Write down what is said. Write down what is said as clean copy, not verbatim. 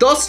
10